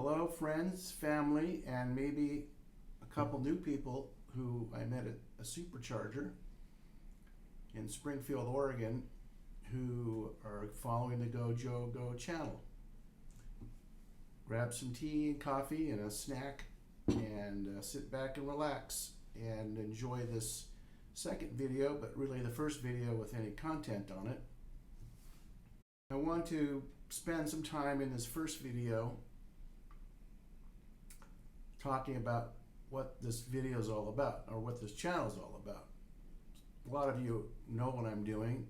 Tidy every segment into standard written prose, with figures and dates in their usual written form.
Hello, friends, family, and maybe a couple new people who I met at a supercharger in Springfield, Oregon, who are following the GOJOGO channel. Grab some tea and coffee and a snack and sit back and relax and enjoy this second video, but really the first video with any content on it. I want to spend some time in this first video talking about what this video is all about, or what this channel is all about. A lot of you know what I'm doing,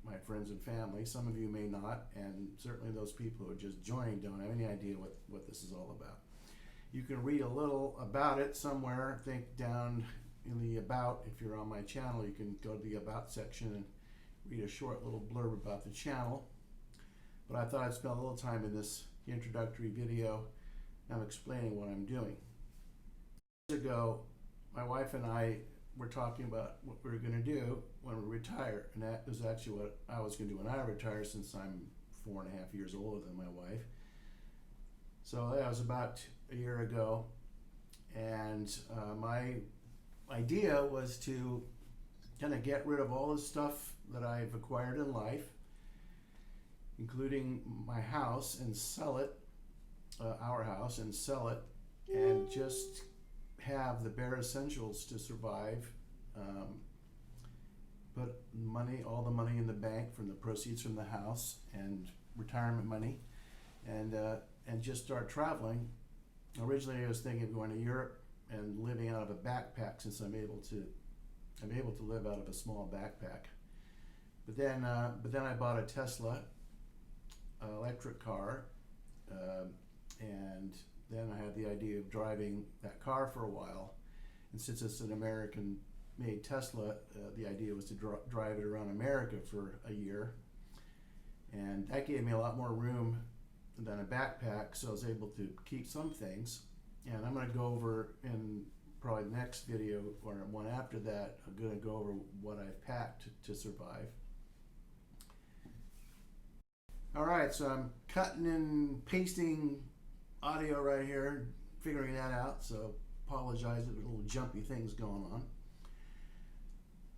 my friends and family. Some of you may not, and certainly those people who are just joining don't have any idea what this is all about. You can read a little about it somewhere. I think down in the About, if you're on my channel, you can go to the About section and read a short little blurb about the channel. But I thought I'd spend a little time in this introductory video. I'm explaining what I'm doing. Years ago, my wife and I were talking about what we were going to do when we retire, and that was actually what I was going to do when I retire, since I'm 4.5 years older than my wife. So that was about a year ago, and my idea was to kind of get rid of all the stuff that I've acquired in life, including my house, and sell it, our house, and sell it, and just have the bare essentials to survive. Put all the money in the bank from the proceeds from the house and retirement money, and just start traveling. Originally, I was thinking of going to Europe and living out of a backpack, since I'm able to live out of a small backpack. But then I bought a Tesla electric car, and then I had the idea of driving that car for a while. And since it's an American-made Tesla, the idea was to drive it around America for a year. And that gave me a lot more room than a backpack, so I was able to keep some things. And I'm going to go over in probably the next video, or one after that, I'm going to go over what I've packed to survive. All right, so I'm cutting and pasting audio right here, figuring that out, so apologize if there's little jumpy things going on.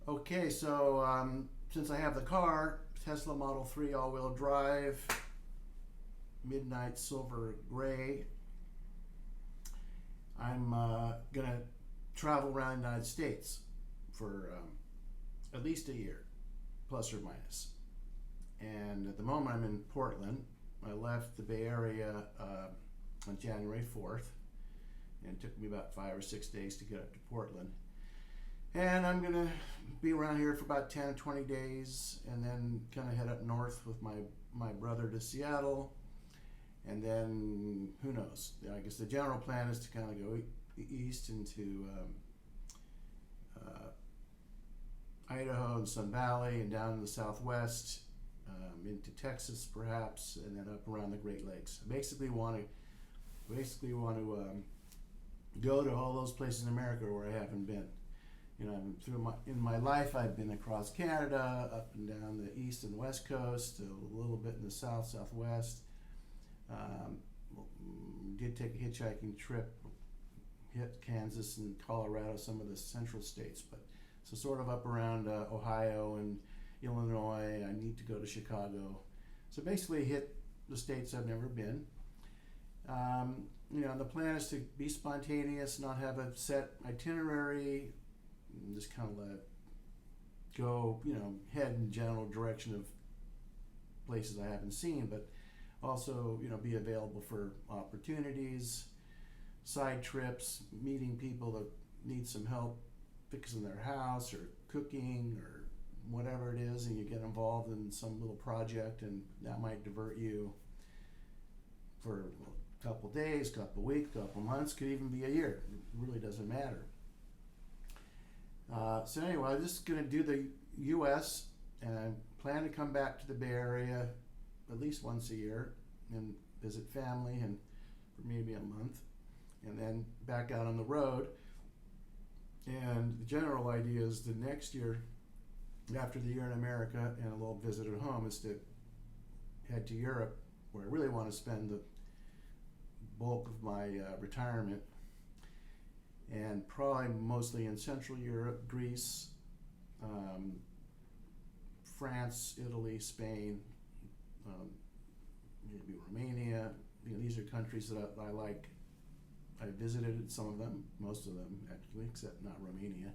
Okay, so since I have the car, Tesla Model 3 all-wheel drive, midnight silver gray, I'm gonna travel around the United States for at least a year, plus or minus. And at the moment I'm in Portland. I left the Bay Area on January 4th, and it took me about 5 or 6 days to get up to Portland. And I'm gonna be around here for about 10 or 20 days, and then kind of head up north with my brother to Seattle, and then who knows. I guess the general plan is to kind of go east into Idaho and Sun Valley, and down in the Southwest, into Texas perhaps, and then up around the Great Lakes. I basically want to go to all those places in America where I haven't been. You know, in my life I've been across Canada, up and down the east and west coast, a little bit in the south, southwest. Did take a hitchhiking trip, hit Kansas and Colorado, some of the central states, but so sort of up around Ohio and Illinois. I need to go to Chicago. So basically hit the states I've never been. You know, the plan is to be spontaneous, not have a set itinerary, just kind of let go, you know, head in general direction of places I haven't seen, but also, you know, be available for opportunities, side trips, meeting people that need some help fixing their house or cooking or whatever it is, and you get involved in some little project, and that might divert you for a couple days, couple weeks, couple months, could even be a year. It really doesn't matter. So anyway, I'm just going to do the U.S. and I plan to come back to the Bay Area at least once a year and visit family, and for maybe a month, and then back out on the road. And the general idea is the next year, after the year in America and a little visit at home, is to head to Europe, where I really want to spend the bulk of my retirement, and probably mostly in Central Europe, Greece, France, Italy, Spain, maybe Romania. These are countries that I like. I visited some of them, most of them actually, except not Romania,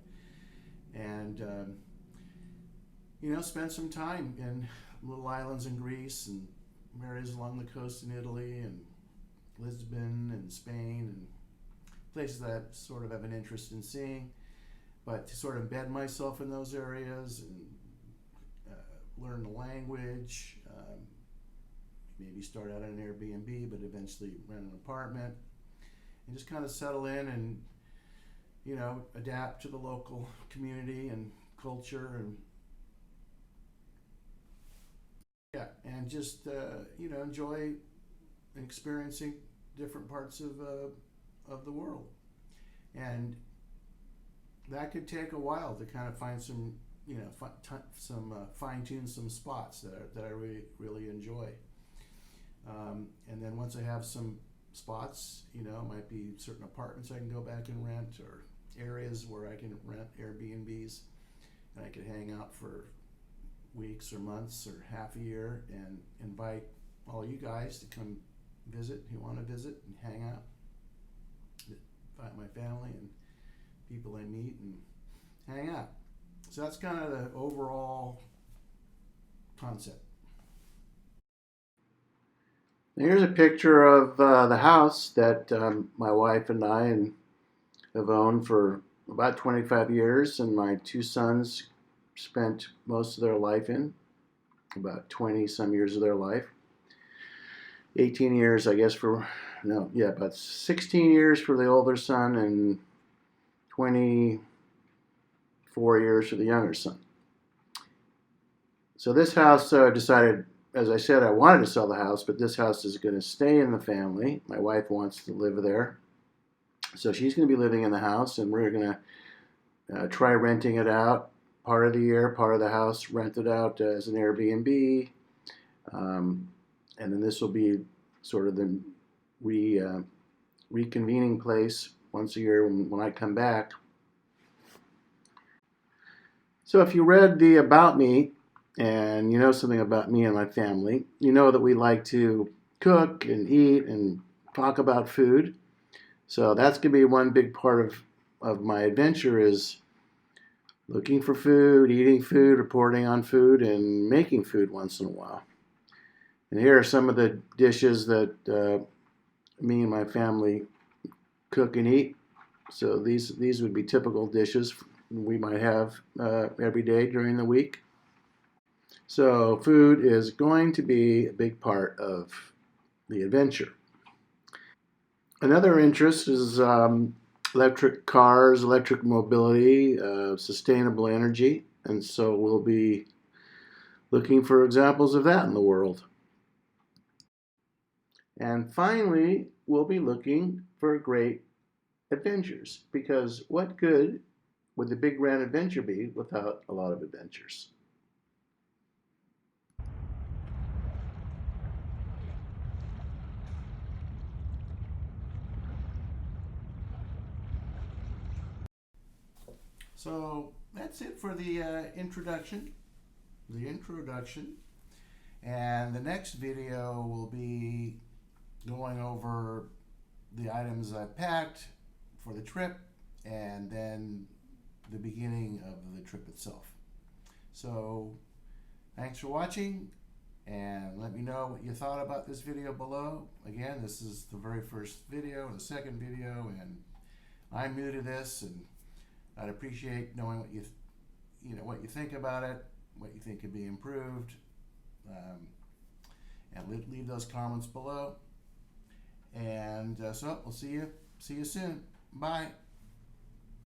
and spent some time in little islands in Greece and areas along the coast in Italy and Lisbon and Spain and places that I sort of have an interest in seeing, but to sort of embed myself in those areas and learn the language, maybe start out at an Airbnb, but eventually rent an apartment, and just kind of settle in and, adapt to the local community and culture, and just, enjoy experiencing different parts of the world. And that could take a while to kind of find some, fine-tune some spots that I really, really enjoy. And then once I have some spots, might be certain apartments I can go back and rent, or areas where I can rent Airbnbs, and I could hang out for weeks or months or half a year and invite all you guys to come visit who want to visit and hang out. Invite my family and people I meet and hang out. So that's kind of the overall concept. Here's a picture of the house that my wife and I have owned for about 25 years, and my two sons spent most of their life in, about 20 some years of their life. 18 years, I guess, about 16 years for the older son and 24 years for the younger son. So this house decided, as I said, I wanted to sell the house, but this house is going to stay in the family. My wife wants to live there. So she's going to be living in the house, and we're going to try renting it out part of the year, part of the house rented out as an Airbnb. And then this will be sort of the reconvening place once a year when I come back. So if you read the About Me, and you know something about me and my family, you know that we like to cook and eat and talk about food. So that's going to be one big part of my adventure, is looking for food, eating food, reporting on food, and making food once in a while. And here are some of the dishes that me and my family cook and eat. So these would be typical dishes we might have every day during the week. So food is going to be a big part of the adventure. Another interest is electric cars, electric mobility, sustainable energy, and so we'll be looking for examples of that in the world. And finally, we'll be looking for great adventures, because what good would the big grand adventure be without a lot of adventures? So that's it for the introduction. And the next video will be going over the items I packed for the trip, and then the beginning of the trip itself. So thanks for watching, and let me know what you thought about this video below. Again, this is the very first video, the second video, and I'm new to this, and I'd appreciate knowing what you think about it, what you think could be improved, and leave those comments below. And so we'll see you soon. Bye.